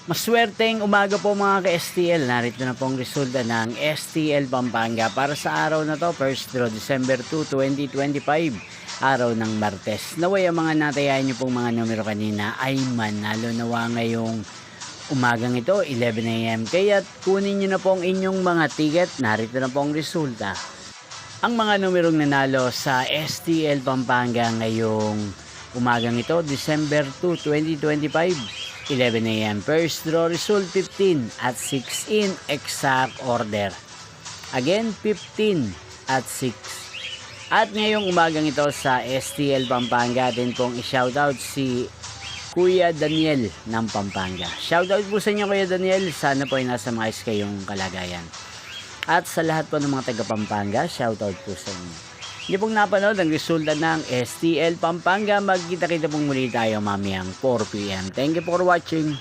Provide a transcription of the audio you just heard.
Maswerteng umaga po mga ka-STL. Narito na pong resulta ng STL Pampanga para sa araw na to, first draw December 2, 2025, araw ng Martes. Naway ang mga natayahan nyo pong mga numero kanina ay manalo nawa ngayong umagang ito, 11 AM. Kaya kunin nyo na pong inyong mga ticket. Narito na pong resulta. Ang mga numerong nanalo sa STL Pampanga ngayong umagang ito, December 2, 2025, 11 AM. First draw result 15 at 6 in exact order. Again, 15 at 6. At ngayong umagang ito sa STL Pampanga, din pong i-shoutout si Kuya Daniel ng Pampanga. Shoutout po sa inyo Kuya Daniel. Sana po ay nasa maayos kayong kalagayan. At sa lahat po ng mga taga Pampanga, shoutout po sa inyo. Hindi pong napanood ang resulta ng STL Pampanga. Magkita-kita pong muli tayo mamayang 4 PM. Thank you for watching.